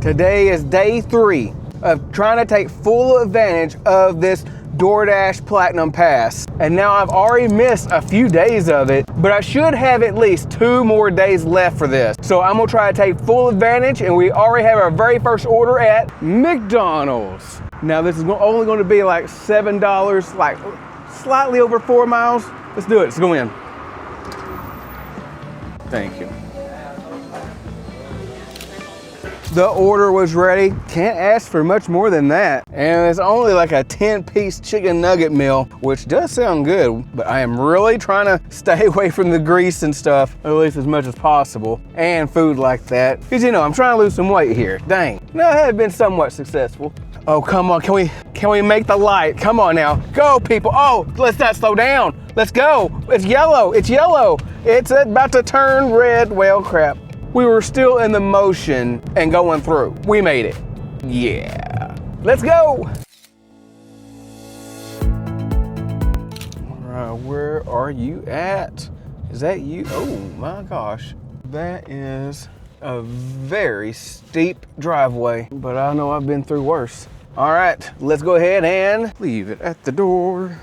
Today is day 3 of trying to take full advantage of this Doordash Platinum Pass. And now I've already missed a few days of it, but I should have at least 2 more days left for this. So I'm gonna try to take full advantage, and we already have our very first order at McDonald's. Now this is only gonna be like $7, like slightly over 4 miles. Let's do it, let's go in. Thank you. The order was ready. Can't ask for much more than that. And it's only like a 10-piece chicken nugget meal, which does sound good, but I am really trying to stay away from the grease and stuff, at least as much as possible, and food like that. Because you know, I'm trying to lose some weight here. Dang. No, I have been somewhat successful. Oh, come on, can we make the light? Come on now, go people. Oh, let's not slow down. Let's go. It's yellow, it's yellow. It's about to turn red. Well, crap. We were still in the motion and going through. We made it. Yeah. Let's go. All right, where are you at? Is that you? Oh my gosh. That is a very steep driveway, but I know I've been through worse. All right, let's go ahead and leave it at the door.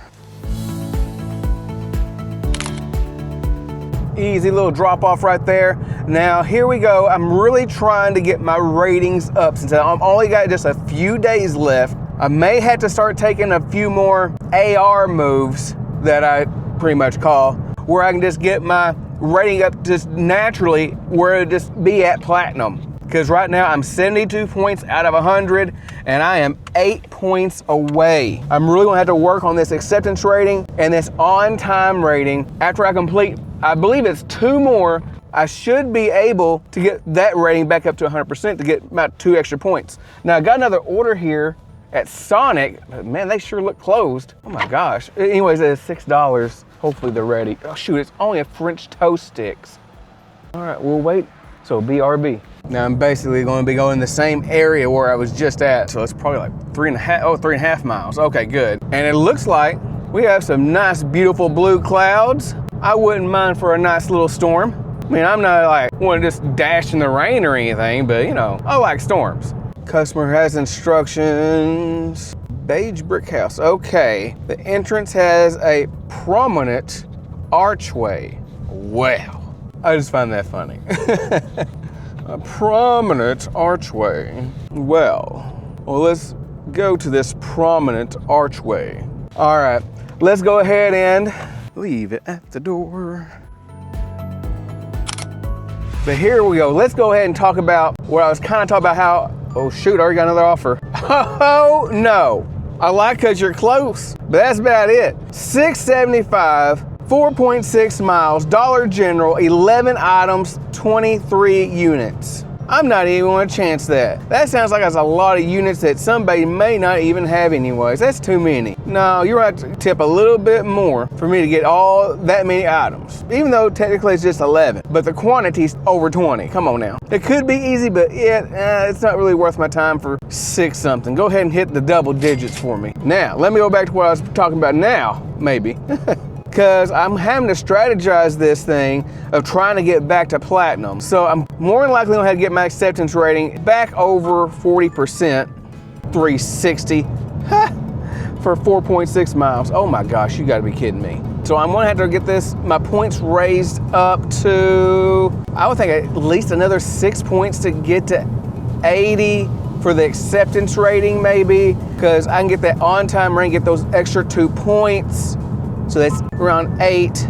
Easy little drop off right there. Now here we go. I'm really trying to get my ratings up since I've only got just a few days left. I may have to start taking a few more AR moves that I pretty much call, where I can just get my rating up just naturally where it just be at platinum. Because right now I'm 72 points out of 100 and I am 8 points away. I'm really gonna have to work on this acceptance rating and this on-time rating. After I complete, I believe it's 2 more, I should be able to get that rating back up to 100% to get about 2 extra points. Now I got another order here at Sonic, but man, they sure look closed. Oh my gosh. Anyways, it's $6. Hopefully they're ready. Oh shoot, it's only a French toast sticks. All right, we'll wait. So BRB. Now I'm basically going to be going the same area where I was just at. So it's probably like 3.5 miles. Okay, good. And it looks like we have some nice, beautiful blue clouds. I wouldn't mind for a nice little storm. I mean, I'm not like want to just dash in the rain or anything, but you know, I like storms. Customer has instructions. Beige brick house. Okay. The entrance has a prominent archway. Wow. I just find that funny. A prominent archway. Well, let's go to this prominent archway. All right, let's go ahead and leave it at the door. But here we go. Let's go ahead and talk about what I was kind of talking about how, oh shoot, I already got another offer. Oh no, I like cause you're close, but that's about it. $6.75. 4.6 miles, Dollar General, 11 items, 23 units. I'm not even gonna chance that. That sounds like that's a lot of units that somebody may not even have anyways. That's too many. No, you're gonna have to tip a little bit more for me to get all that many items. Even though technically it's just 11, but the quantity's over 20. Come on now. It could be easy, but it's not really worth my time for 6 something. Go ahead and hit the double digits for me. Now, let me go back to what I was talking about now, maybe. Because I'm having to strategize this thing of trying to get back to platinum. So I'm more than likely gonna have to get my acceptance rating back over 40%, 360, for 4.6 miles. Oh my gosh, you gotta be kidding me. So I'm gonna have to get my points raised up to, I would think at least another 6 points to get to 80 for the acceptance rating maybe, because I can get that on-time rating, get those extra 2 points. So that's around 8.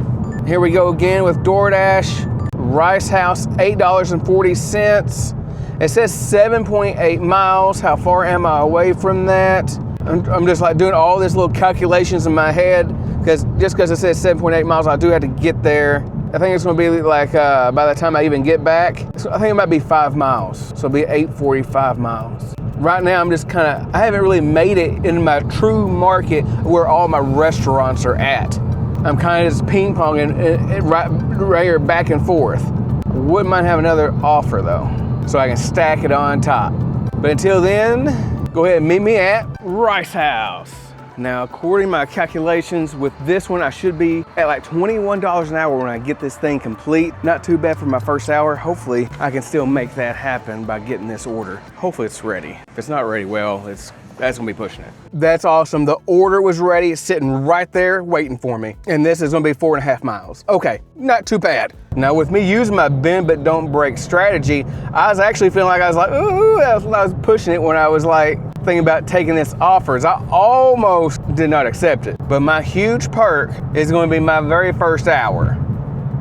Here we go again with Doordash. Rice House, $8.40. It says 7.8 miles. How far am I away from that? I'm just like doing all these little calculations in my head because just because it says 7.8 miles, I do have to get there. I think it's gonna be like by the time I even get back, so I think it might be 5 miles. So it'll be 8.45 miles. Right now, I'm just I haven't really made it in my true market where all my restaurants are at. I'm kind of just ping-ponging right here back and forth. Wouldn't mind having another offer though, so I can stack it on top. But until then, go ahead and meet me at Rice House. Now, according to my calculations, with this one, I should be at like $21 an hour when I get this thing complete. Not too bad for my first hour. Hopefully, I can still make that happen by getting this order. Hopefully it's ready. If it's not ready, well, that's gonna be pushing it. That's awesome. The order was ready. It's sitting right there waiting for me. And this is gonna be 4.5 miles. Okay, not too bad. Now with me using my bend but don't break strategy, I was actually feeling like I was like, ooh, I was pushing it when I was like thinking about taking this offers. I almost did not accept it. But my huge perk is gonna be my very first hour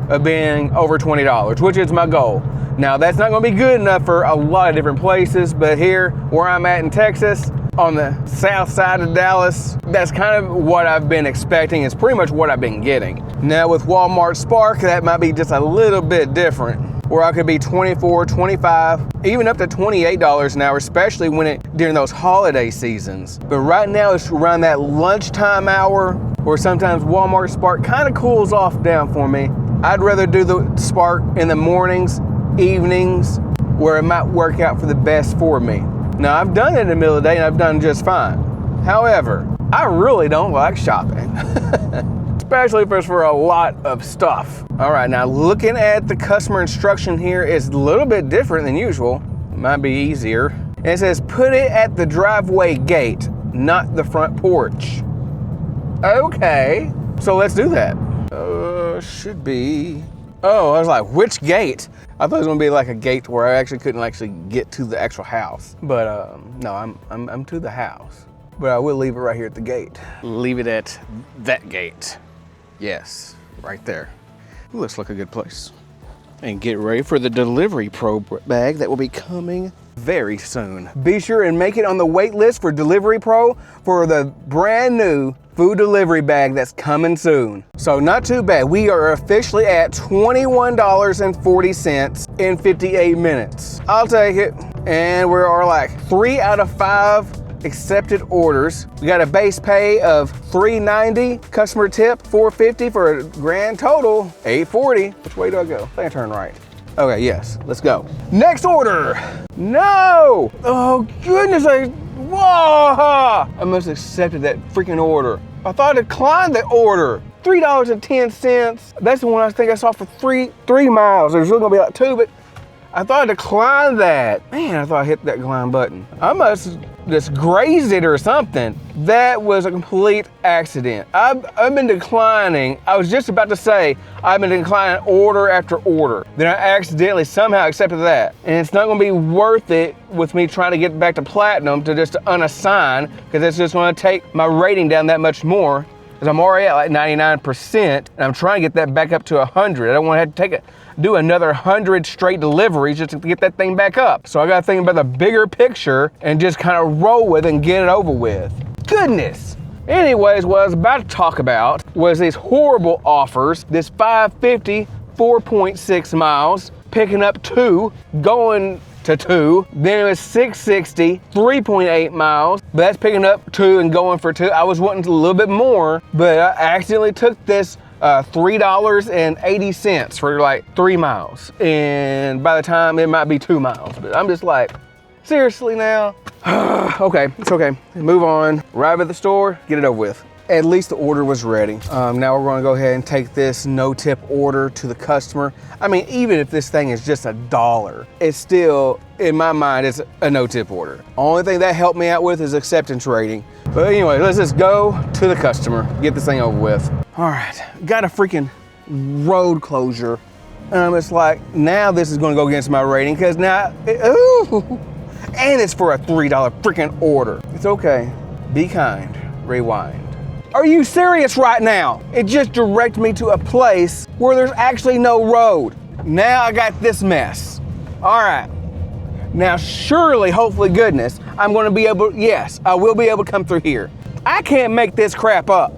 of being over $20, which is my goal. Now that's not gonna be good enough for a lot of different places, but here where I'm at in Texas, on the south side of Dallas, that's kind of what I've been expecting. It's pretty much what I've been getting. Now with Walmart Spark, that might be just a little bit different, where I could be $24, $25, even up to $28 an hour, especially during those holiday seasons. But right now it's around that lunchtime hour where sometimes Walmart Spark kind of cools off down for me. I'd rather do the Spark in the mornings, evenings, where it might work out for the best for me. Now, I've done it in the middle of the day and I've done just fine. However, I really don't like shopping, especially if it's for a lot of stuff. All right, now looking at the customer instruction here is a little bit different than usual. Might be easier. And it says, put it at the driveway gate, not the front porch. Okay, so let's do that. Should be. Oh, I was like, which gate? I thought it was gonna be like a gate where I actually couldn't get to the actual house. But no, I'm to the house. But I will leave it right here at the gate. Leave it at that gate. Yes, right there. Looks like a good place. And get ready for the Delivery Pro bag that will be coming very soon. Be sure and make it on the wait list for Delivery Pro for the brand new food delivery bag that's coming soon. So not too bad. We are officially at $21.40 in 58 minutes. I'll take it. And we are like 3 out of 5 accepted orders. We got a base pay of $3.90, customer tip $4.50 for a grand total $8.40. Which way do I go? I think I turn right. Okay, yes, let's go. Next order. No! Oh goodness, whoa! I must have accepted that freaking order. I thought I declined the order. $3.10. That's the one I think I saw for three miles. There's really gonna be like 2, but I thought I declined that. Man, I thought I hit that decline button. I must just grazed it or something. That was a complete accident. I've been declining. I was just about to say, I've been declining order after order. Then I accidentally somehow accepted that. And it's not gonna be worth it with me trying to get back to platinum to just unassign, because it's just gonna take my rating down that much more. Because I'm already at like 99%, and I'm trying to get that back up to 100. I don't want to have to do another 100 straight deliveries just to get that thing back up. So I got to think about the bigger picture and just kind of roll with it and get it over with. Goodness. Anyways, what I was about to talk about was these horrible offers. This $5.50, 4.6 miles, picking up 2, going to 2. Then it was $6.60, 3.8 miles, but that's picking up 2 and going for 2. I was wanting a little bit more, but I accidentally took this $3.80 for like 3 miles. And by the time it might be 2 miles, but I'm just like, seriously now? Okay, it's okay. Move on, arrive at the store, get it over with. At least the order was ready. Now we're gonna go ahead and take this no tip order to the customer. I mean, even if this thing is just $1, it's still, in my mind, it's a no tip order. Only thing that helped me out with is acceptance rating. But anyway, let's just go to the customer, get this thing over with. All right, got a freaking road closure. It's like, now this is gonna go against my rating, because now, and it's for a $3 freaking order. It's okay, be kind, rewind. Are you serious right now? It just directed me to a place where there's actually no road. Now I got this mess. All right. Now surely, hopefully goodness, I'm gonna be able, yes, I will be able to come through here. I can't make this crap up.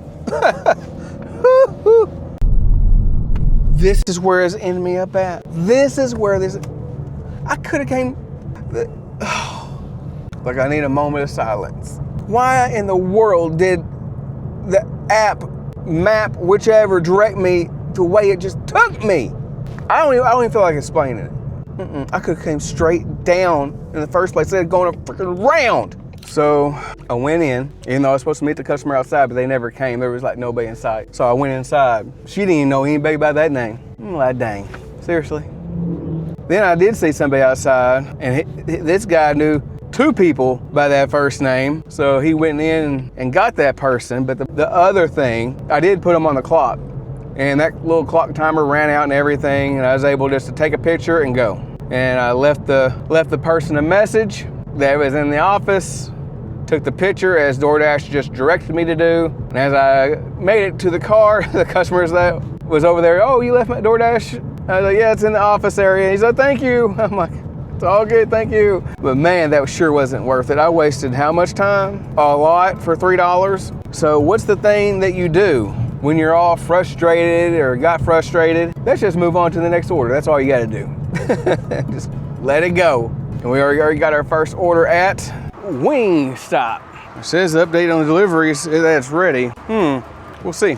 This is where it's ending me up at. This is where this, I could have came, like I need a moment of silence. Why in the world did the app, map, whichever, direct me the way it just took me? I don't even feel like explaining it. I could have came straight down in the first place instead of going a freaking round. So I went in, even though I was supposed to meet the customer outside, but they never came. There was like nobody inside. So I went inside. She didn't even know anybody by that name. I'm like, dang, seriously? Then I did see somebody outside, and this guy knew 2 people by that first name. So he went in and got that person. But the other thing, I did put them on the clock, and that little clock timer ran out and everything, and I was able just to take a picture and go. And I left the person a message that was in the office, took the picture as Doordash just directed me to do. And as I made it to the car, the customers that was over there, oh, you left my Doordash? I was like, yeah, it's in the office area. He's like, thank you. I'm like, it's all good, thank you. But man, that sure wasn't worth it. I wasted how much time? A lot for $3. So what's the thing that you do when you're all frustrated or got frustrated? Let's just move on to the next order. That's all you gotta do. Just let it go. And we already got our first order at Wingstop. It says update on the deliveries that it's ready. We'll see.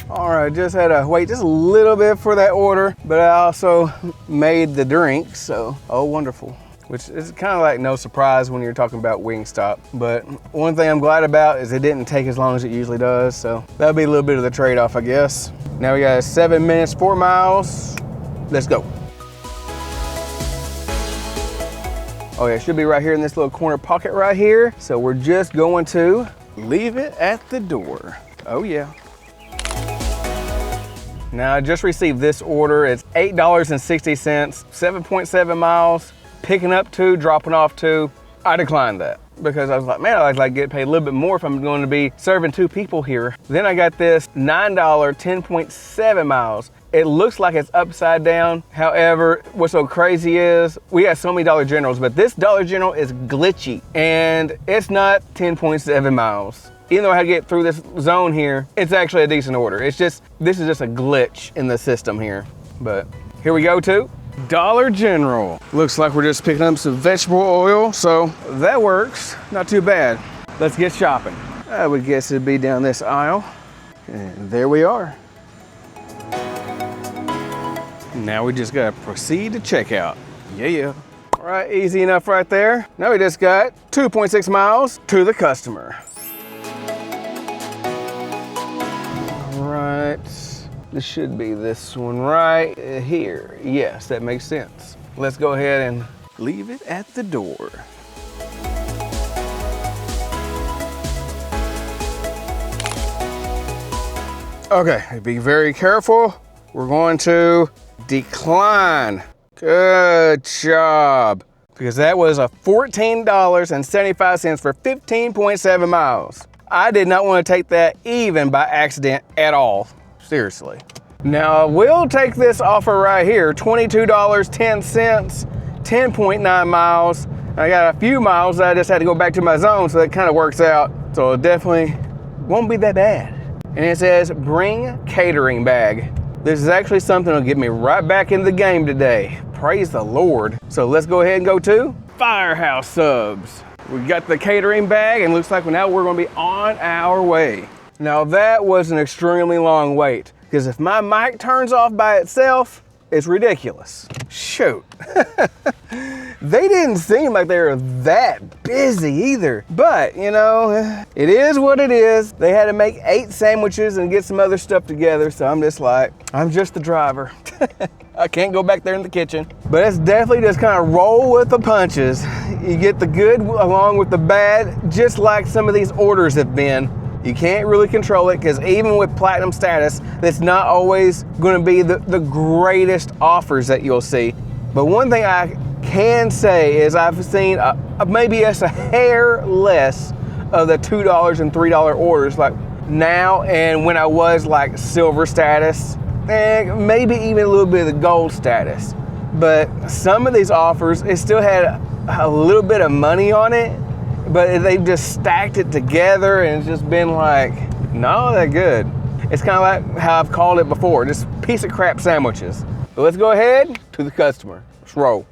All right, just had to wait just a little bit for that order, but I also made the drink, so, oh, wonderful. Which is kind of like no surprise when you're talking about Wingstop. But one thing I'm glad about is it didn't take as long as it usually does, so that'll be a little bit of the trade-off, I guess. Now we got 7 minutes, 4 miles. Let's go. Oh yeah, it should be right here in this little corner pocket right here. So we're just going to leave it at the door. Oh yeah. Now I just received this order. It's $8.60, 7.7 miles, picking up 2, dropping off 2. I declined that because I was like, man, I'd like to get paid a little bit more if I'm going to be serving 2 people here. Then I got this $9, 10.7 miles. It looks like it's upside down. However, what's so crazy is we got so many Dollar Generals, but this Dollar General is glitchy and it's not 10.7 miles. Even though I had to get through this zone here, it's actually a decent order. It's just, this is just a glitch in the system here. But here we go to Dollar General. Looks like we're just picking up some vegetable oil, so that works. Not too bad. Let's get shopping. I would guess it'd be down this aisle. And there we are. Now we just gotta proceed to checkout. Yeah. All right, easy enough right there. Now we just got 2.6 miles to the customer. Right, this should be this one right here. Yes, that makes sense. Let's go ahead and leave it at the door. Okay, be very careful. We're going to decline. Good job. Because that was a $14.75 for 15.7 miles. I did not want to take that even by accident at all. Seriously. Now, we'll take this offer right here, $22.10, 10.9 miles. I got a few miles that I just had to go back to my zone, so that kind of works out. So it definitely won't be that bad. And it says, bring catering bag. This is actually something that'll get me right back in the game today. Praise the Lord. So let's go ahead and go to Firehouse Subs. We got the catering bag and looks like now we're gonna be on our way. Now that was an extremely long wait because if my mic turns off by itself, it's ridiculous. Shoot. They didn't seem like they were that busy either, but you know, it is what it is. They had to make 8 sandwiches and get some other stuff together. So I'm just like, I'm just the driver. I can't go back there in the kitchen. But it's definitely just kind of roll with the punches. You get the good along with the bad, just like some of these orders have been. You can't really control it because even with platinum status, that's not always going to be the greatest offers that you'll see. But one thing I can say is I've seen maybe just a hair less of the $2 and $3 orders like now and when I was like silver status. And maybe even a little bit of the gold status. But some of these offers, it still had a little bit of money on it, but they've just stacked it together and it's just been like, not that good. It's kind of like how I've called it before, just piece of crap sandwiches. So let's go ahead to the customer. Let's roll.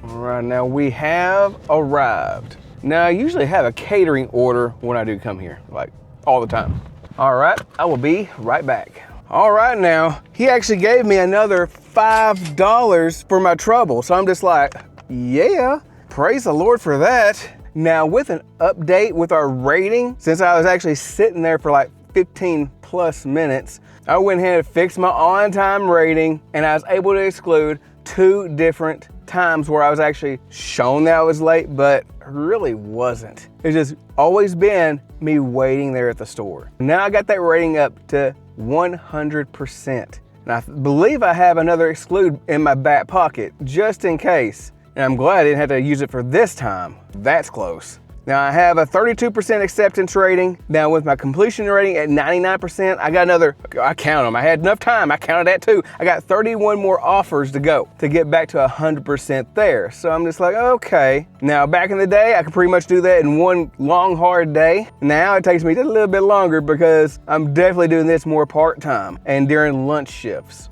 All right, now we have arrived. Now I usually have a catering order when I do come here, like all the time. All right, I will be right back. All right now, he actually gave me another $5 for my trouble. So I'm just like, yeah, praise the Lord for that. Now with an update with our rating, since I was actually sitting there for like 15 plus minutes, I went ahead and fixed my on-time rating, and I was able to exclude 2 different times where I was actually shown that I was late, but really wasn't. It's just always been me waiting there at the store. Now I got that rating up to 100%. And I believe I have another exclude in my back pocket just in case. And I'm glad I didn't have to use it for this time. That's close. Now I have a 32% acceptance rating. Now with my completion rating at 99%, I got another, I count them. I had enough time, I counted that too. I got 31 more offers to go to get back to 100% there. So I'm just like, okay. Now back in the day, I could pretty much do that in one long, hard day. Now it takes me just a little bit longer because I'm definitely doing this more part-time and during lunch shifts.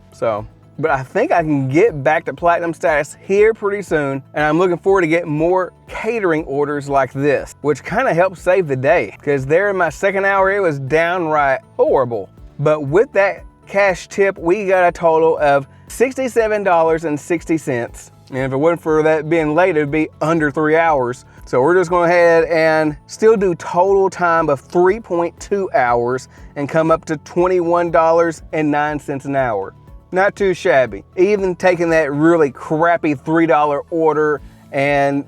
But I think I can get back to platinum status here pretty soon, and I'm looking forward to getting more catering orders like this, which kind of helped save the day, because there in my second hour, it was downright horrible. But with that cash tip, we got a total of $67.60. And if it wasn't for that being late, it'd be under 3 hours. So we're just going ahead and still do total time of 3.2 hours and come up to $21.09 an hour. Not too shabby. Even taking that really crappy $3 order and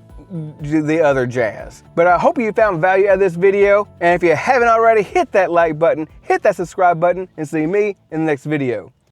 the other jazz. But I hope you found value out of this video. And if you haven't already, hit that like button, hit that subscribe button, and see me in the next video.